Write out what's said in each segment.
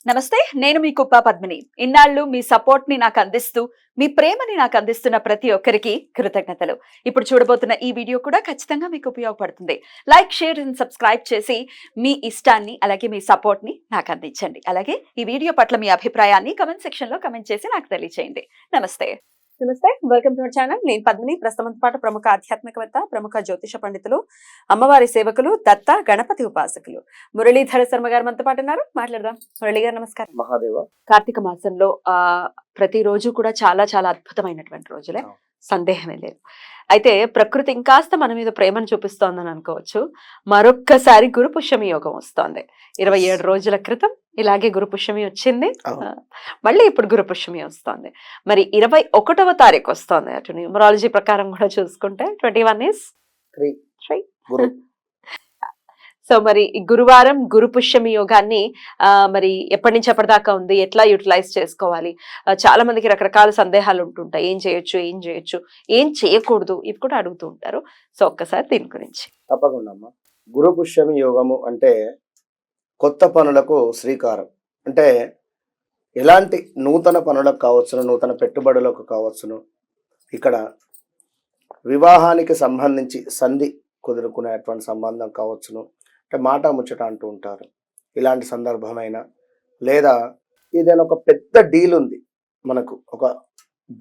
నమస్తే. నేను మీ కుప్ప పద్మిని. ఇన్నాళ్ళు మీ సపోర్ట్‌ని నాకందిస్తూ, మీ ప్రేమని నాకందిస్తున్న ప్రతి ఒక్కరికి కృతజ్ఞతలు. ఇప్పుడు చూడబోతున్న ఈ వీడియో కూడా ఖచ్చితంగా మీకు ఉపయోగపడుతుంది. లైక్, షేర్ అండ్ సబ్స్క్రైబ్ చేసి మీ ఇష్టాన్ని, అలాగే మీ సపోర్ట్‌ని నాకందించండి. అలాగే ఈ వీడియో పట్ల మీ అభిప్రాయాన్ని కామెంట్ సెక్షన్‌లో కామెంట్ చేసి నాకు తెలియజేయండి. నమస్తే. నమస్తే. Welcome to our channel. నేను పద్మిని. ప్రస్తుతంతో పాటు ప్రముఖ ఆధ్యాత్మికవేత్త, ప్రముఖ జ్యోతిష పండితులు, అమ్మవారి సేవకులు, దత్త గణపతి ఉపాసకులు మురళీధర శర్మ గారు మనతో పాటు ఉన్నారు. మాట్లాడదాం. మురళి గారు నమస్కారం. మహాదేవ. కార్తీక మాసంలో ప్రతిరోజు కూడా చాలా చాలా అద్భుతమైనటువంటి రోజులే, సందేహమే లేదు. అయితే ప్రకృతి ఇంకాస్త మన మీద ప్రేమను చూపిస్తోందని అనుకోవచ్చు. మరొక్కసారి గురు పుష్యమి యోగం వస్తోంది. 27 రోజుల క్రితం ఇలాగే గురు పుష్యమి వచ్చింది. మళ్ళీ ఇప్పుడు గురు పుష్యమి వస్తోంది. మరి 21వ తారీఖు వస్తోంది. అటు న్యూమరాలజీ ప్రకారం కూడా చూసుకుంటే 21 ఇస్ 3. సో మరి ఈ గురువారం గురు పుష్యమి యోగాన్ని మరి ఎప్పటి నుంచి ఎప్పటిదాకా ఉంది, ఎట్లా యూటిలైజ్ చేసుకోవాలి? చాలా మందికి రకరకాల సందేహాలు ఉంటుంటాయి. ఏం చేయొచ్చు, ఏం చేయకూడదు, ఇవి కూడా అడుగుతూ ఉంటారు. సో ఒక్కసారి దీని గురించి. తప్పకుండా అమ్మా. గురు పుష్యమి యోగము అంటే కొత్త పనులకు శ్రీకారం. అంటే ఎలాంటి నూతన పనులకు కావచ్చును, నూతన పెట్టుబడులకు కావచ్చును, ఇక్కడ వివాహానికి సంబంధించి సంధి కుదురుకునేటువంటి సంబంధం కావచ్చును, అంటే మాట ముచ్చట అంటూ ఉంటారు. ఇలాంటి సందర్భమైనా, లేదా ఏదైనా ఒక పెద్ద డీల్ ఉంది మనకు, ఒక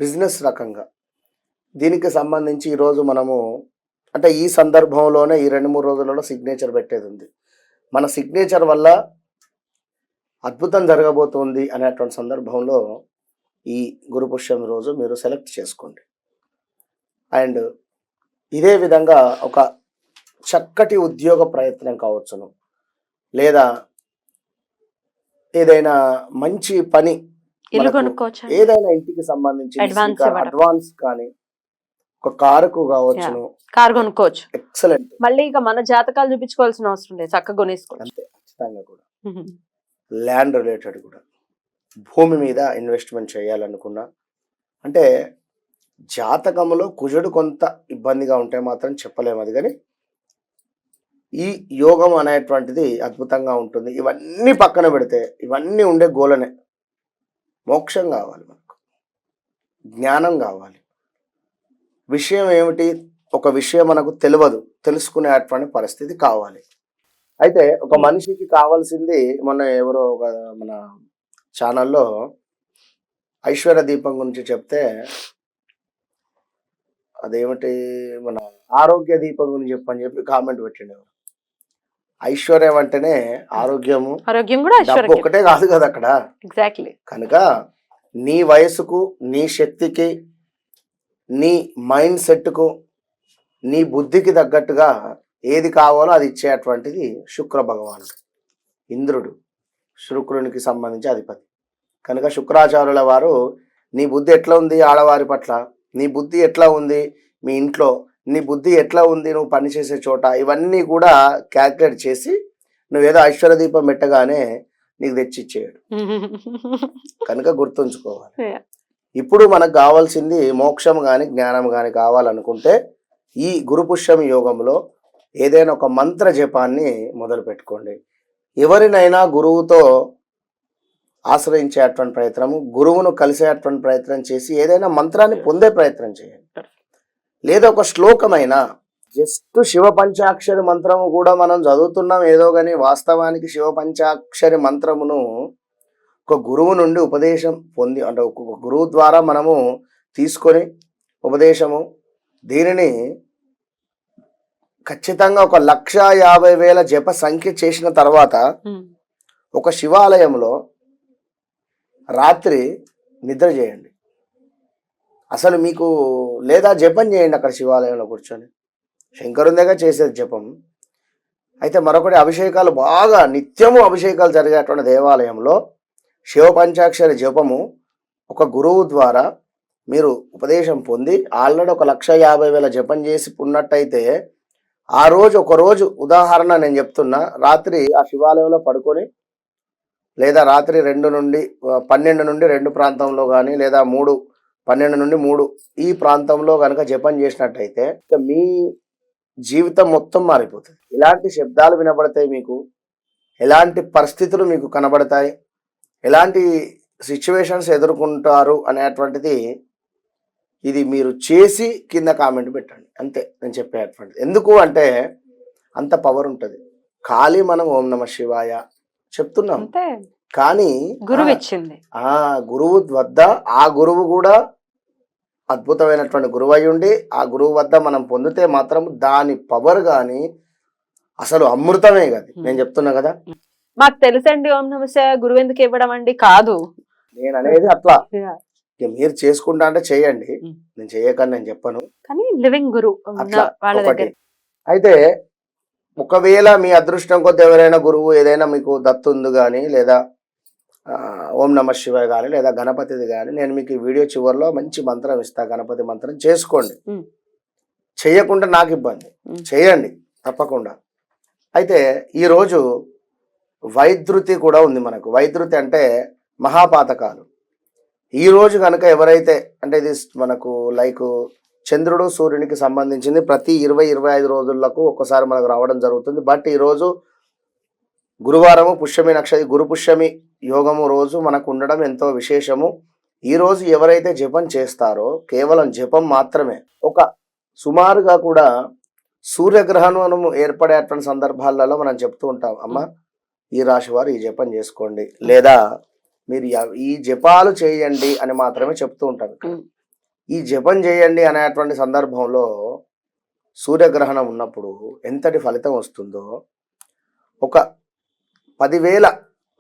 బిజినెస్ రకంగా, దీనికి సంబంధించి ఈరోజు మనము అంటే ఈ సందర్భంలోనే ఈ 2-3 రోజులలో సిగ్నేచర్ పెట్టేది ఉంది. మన సిగ్నేచర్ వల్ల అద్భుతం జరగబోతుంది అనేటువంటి సందర్భంలో ఈ గురు పుష్యమి రోజు మీరు సెలెక్ట్ చేసుకోండి. అండ్ ఇదే విధంగా ఒక చక్కటి ఉద్యోగ ప్రయత్నం కావచ్చును, లేదా ఏదైనా మంచి పని, ఏదైనా ఇంటికి సంబంధించి అడ్వాన్స్ కానీ, ఒక కారుకు కావచ్చును, కారు కొనుక్కోవచ్చు. ఎక్సలెంట్. మళ్ళీ ఇక మన జాతకాలు చూపించుకోవాల్సిన అవసరం లేదు, చక్కగా కొనేసుకోవచ్చు. అంతే. ఖచ్చితంగా కూడా ల్యాండ్ రిలేటెడ్ కూడా, భూమి మీద ఇన్వెస్ట్మెంట్ చేయాలనుకున్నా, అంటే జాతకంలో కుజుడు కొంత ఇబ్బందిగా ఉంటే మాత్రం చెప్పలేము అది, కానీ ఈ యోగం అనేటువంటిది అద్భుతంగా ఉంటుంది. ఇవన్నీ పక్కన పెడితే ఇవన్నీ ఉండే గోలనే. మోక్షం కావాలి మనకు, జ్ఞానం కావాలి. విషయం ఏమిటి? ఒక విషయం మనకు తెలియదు, తెలుసుకునేటువంటి పరిస్థితి కావాలి. అయితే ఒక మనిషికి కావాల్సింది, మొన్న ఎవరో ఒక మన ఛానల్లో ఐశ్వర్య దీపం గురించి చెప్తే, అదేమిటి మన ఆరోగ్య దీపం గురించి చెప్పని చెప్పి కామెంట్ పెట్టిండు. ఐశ్వర్యం అంటేనే ఆరోగ్యము, ఆరోగ్యం కూడా డబ్బు ఒకటే కాదు కదా అక్కడ. ఎగ్జాక్ట్లీ. కనుక నీ వయసుకు, నీ శక్తికి, నీ మైండ్ సెట్కు, నీ బుద్ధికి తగ్గట్టుగా ఏది కావాలో అది ఇచ్చేటువంటిది శుక్ర భగవానుడు, ఇంద్రుడు, శుక్రునికి సంబంధించి అధిపతి. కనుక శుక్రాచార్యుల వారు, నీ బుద్ధి ఎట్లా ఉంది ఆడవారి పట్ల, నీ బుద్ధి ఎట్లా ఉంది మీ ఇంట్లో, నీ బుద్ధి ఎట్లా ఉంది నువ్వు పనిచేసే చోట, ఇవన్నీ కూడా క్యాల్కులేట్ చేసి నువ్వేదో ఐశ్వర్య దీపం పెట్టగానే నీకు తెచ్చిచ్చేయడు. కనుక గుర్తుంచుకోవాలి. ఇప్పుడు మనకు కావాల్సింది మోక్షం కానీ జ్ఞానం కానీ కావాలనుకుంటే ఈ గురు పుష్యమి యోగంలో ఏదైనా ఒక మంత్ర జపాన్ని మొదలు పెట్టుకోండి. ఎవరినైనా గురువుతో ఆశ్రయించేటువంటి ప్రయత్నము, గురువును కలిసేటువంటి ప్రయత్నం చేసి ఏదైనా మంత్రాన్ని పొందే ప్రయత్నం చేయండి. లేదా ఒక శ్లోకమైనా, జస్ట్ శివ పంచాక్షరి మంత్రము కూడా మనం చదువుతున్నాం ఏదో, కానీ వాస్తవానికి శివ పంచాక్షరి మంత్రమును ఒక గురువు నుండి ఉపదేశం పొంది, అంటే ఒక గురువు ద్వారా మనము తీసుకొని ఉపదేశము, దీనిని ఖచ్చితంగా 1,50,000 జప సంఖ్య చేసిన తర్వాత ఒక శివాలయంలో రాత్రి నిద్ర చేయండి అసలు మీకు, లేదా జపం చేయండి అక్కడ శివాలయంలో కూర్చొని. శంకరునిగా చేసేది జపం. అయితే మరొకటి, అభిషేకాలు బాగా నిత్యము అభిషేకాలు జరిగేటువంటి దేవాలయంలో శివ పంచాక్షరి జపము ఒక గురువు ద్వారా మీరు ఉపదేశం పొంది ఆల్రెడీ 1,50,000 జపం చేసి ఉన్నట్టయితే, ఆ రోజు ఒకరోజు ఉదాహరణ నేను చెప్తున్నా, రాత్రి ఆ శివాలయంలో పడుకొని, లేదా రాత్రి 2 నుండి 12 నుండి 2 ప్రాంతంలో కానీ, లేదా 12 నుండి 3 ఈ ప్రాంతంలో కనుక జపం చేసినట్టయితే మీ జీవితం మొత్తం మారిపోతుంది. ఇలాంటి శబ్దాలు వినబడతాయి మీకు, ఎలాంటి పరిస్థితులు మీకు కనబడతాయి, ఎలాంటి సిచ్యువేషన్స్ ఎదుర్కొంటారు అనేటువంటిది ఇది మీరు చేసి కింద కామెంట్ పెట్టండి, అంతే నేను చెప్పేటువంటిది. ఎందుకు అంటే అంత పవర్ ఉంటుంది. ఖాళీ మనం ఓం నమ శివాయ చెప్తున్నాం, అంతే కానీ గురువు ఇచ్చింది. గురువు వద్ద ఆ గురువు కూడా అద్భుతమైనటువంటి గురువు అయి ఉండి ఆ గురువు వద్ద మనం పొందితే మాత్రం దాని పవర్ కానీ అసలు అమృతమే కదా. నేను చెప్తున్నా కదా, మాకు తెలుసండి ఓం నమస్తే గురువు ఎందుకు ఇవ్వడం అండి, కాదు నేను అనేది అట్లా. ఇక మీరు చేసుకుంటా అంటే చేయండి, నేను చేయకని నేను చెప్పను, కానీ లివింగ్ గురు అట్లా వాళ్ళ ఒకటి. దగ్గర. అయితే ఒకవేళ మీ అదృష్టం కొద్ది ఎవరైనా గురువు ఏదైనా మీకు దత్తుంది కానీ లేదా ఓం నమ శివాయ కానీ లేదా గణపతిది కానీ, నేను మీకు ఈ వీడియో చివరిలో మంచి మంత్రం ఇస్తా, గణపతి మంత్రం చేసుకోండి. చేయకుండా నాకు ఇబ్బంది, చేయండి తప్పకుండా. అయితే ఈరోజు వైద్యుతి కూడా ఉంది మనకు. వైద్యుతి అంటే మహాపాతకాలు. ఈరోజు కనుక ఎవరైతే అంటే ఇది మనకు లైక్ చంద్రుడు సూర్యునికి సంబంధించింది ప్రతి 20-25 రోజులకు ఒక్కసారి మనకు రావడం జరుగుతుంది. బట్ ఈరోజు గురువారము పుష్యమి నక్షత్రం గురు పుష్యమి యోగము రోజు మనకు ఉండడం ఎంతో విశేషము. ఈరోజు ఎవరైతే జపం చేస్తారో కేవలం జపం మాత్రమే, ఒక సుమారుగా కూడా సూర్యగ్రహణం ఏర్పడేటువంటి సందర్భాలలో మనం చెప్తూ ఉంటాం, అమ్మ ఈ రాశి వారు ఈ జపం చేసుకోండి లేదా మీరు ఈ జపాలు చేయండి అని మాత్రమే చెప్తూ ఉంటాం. ఈ జపం చేయండి అనేటువంటి సందర్భంలో సూర్యగ్రహణం ఉన్నప్పుడు ఎంతటి ఫలితం వస్తుందో, ఒక 10,000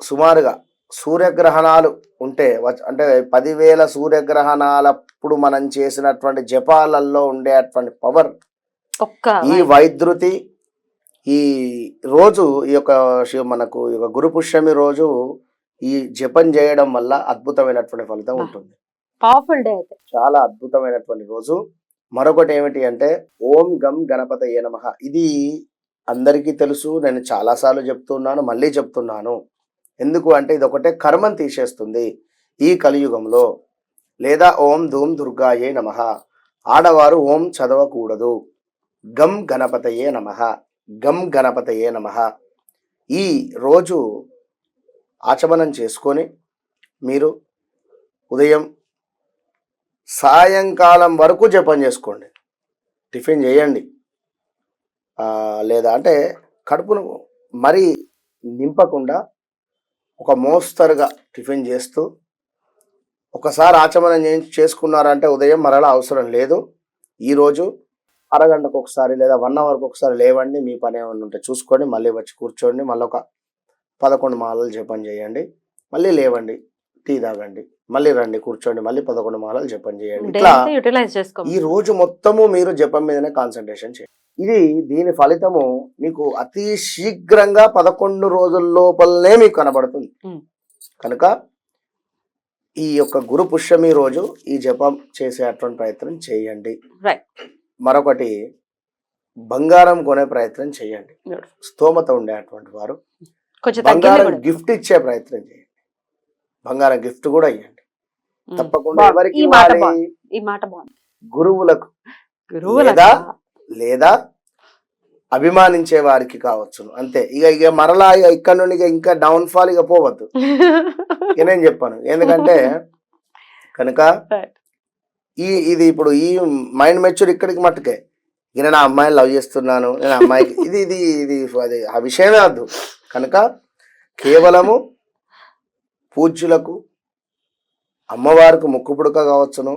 సుమారుగా సూర్యగ్రహణాలు ఉంటే అంటే 10,000 సూర్యగ్రహణాలప్పుడు మనం చేసినటువంటి జపాలలో ఉండేటువంటి పవర్ ఈ వైద్యుతి ఈ రోజు ఈ యొక్క మనకు ఈ యొక్క గురు పుష్యమి రోజు ఈ జపం చేయడం వల్ల అద్భుతమైనటువంటి ఫలితం ఉంటుంది. పవర్ఫుల్ డే అయితే చాలా అద్భుతమైనటువంటి రోజు. మరొకటి ఏమిటి అంటే ఓం గం గణపతయే నమః. ఇది అందరికీ తెలుసు, నేను చాలాసార్లు చెప్తున్నాను, మళ్ళీ చెప్తున్నాను. ఎందుకు అంటే ఇది ఒకటే కర్మం తీసేస్తుంది ఈ కలియుగంలో. లేదా ఓం ధూమ్ దుర్గాయే నమః. ఆడవారు ఓం చదవకూడదు. గం గణపతయే నమః, గం గణపతయే నమః. ఈ రోజు ఆచమనం చేసుకొని మీరు ఉదయం సాయంకాలం వరకు జపం చేసుకోండి, టిఫిన్ చేయండి. లేదా అంటే కడుపును మరీ నింపకుండా ఒక మోస్తరుగా టిఫిన్ చేస్తూ ఒకసారి ఆచమనం చేసుకున్నారంటే ఉదయం మరలా అవసరం లేదు. ఈరోజు అరగంటకు ఒకసారి లేదా 1 అవర్కి ఒకసారి లేవండి, మీ పని ఏమన్నా ఉంటే చూసుకోండి, మళ్ళీ వచ్చి కూర్చోండి, మళ్ళీ ఒక 11 మాలలు జపం చేయండి, మళ్ళీ లేవండి, టీ తాగండి, మళ్ళీ రండి కూర్చోండి, మళ్ళీ 11 మాలలు జపం చేయండి. ఇట్లా ఈ రోజు మొత్తము మీరు జపం మీదనే కాన్సన్ట్రేషన్ చేయండి. దీని ఫలితము మీకు అతి శీఘ్రంగా 11 రోజుల లోపలనే మీకు కనబడుతుంది. కనుక ఈ యొక్క గురు పుష్యమి రోజు ఈ జపం చేసేటువంటి ప్రయత్నం చేయండి. మరొకటి బంగారం కొనే ప్రయత్నం చేయండి. స్తోమత ఉండేటువంటి వారు బంగారం గిఫ్ట్ ఇచ్చే ప్రయత్నం చేయండి. బంగారం గిఫ్ట్ కూడా ఇవ్వండి తప్పకుండా. ఎవరికి గురువులకు లేదా అభిమానించే వారికి కావచ్చును, అంతే. ఇక మరలా ఇక్కడ నుండి ఇంకా డౌన్ ఫాల్ ఇక పోవద్దు నేను చెప్పాను. ఎందుకంటే కనుక ఇది ఇప్పుడు ఈ మైండ్ మెచ్యూర్ ఇక్కడికి మట్టుకే. ఇక నేను ఆ అమ్మాయిని లవ్ చేస్తున్నాను, నేను అమ్మాయికి ఇది అది ఆ విషయమే వద్దు. కనుక కేవలము పూజ్యులకు అమ్మవారికి ముక్కుపుడక కావచ్చును,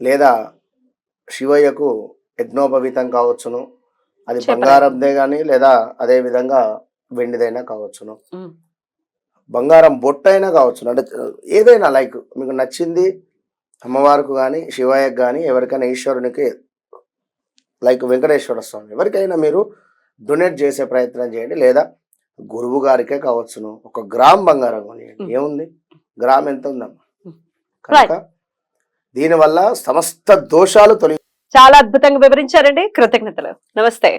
లేదా శివయ్యకు యజ్ఞోపవీతం కావచ్చును, అది బంగారందే కానీ లేదా అదే విధంగా వెండిదైనా కావచ్చును, బంగారం బొట్టైనా కావచ్చును, అంటే ఏదైనా లైక్ మీకు నచ్చింది అమ్మవారికి కానీ శివయ్యకు కానీ ఎవరికైనా ఈశ్వరునికి లైక్ వెంకటేశ్వర స్వామి ఎవరికైనా మీరు డొనేట్ చేసే ప్రయత్నం చేయండి. లేదా గురువు గారికే కావచ్చును 1 గ్రామ్ బంగారం కొనియండి, ఏముంది, గ్రామ్ ఎంత ఉందమ్మా. కనుక దీనివల్ల సమస్త దోషాలు తొలగి. చాలా అద్భుతంగా వివరించారండి, కృతజ్ఞతలు. నమస్తే.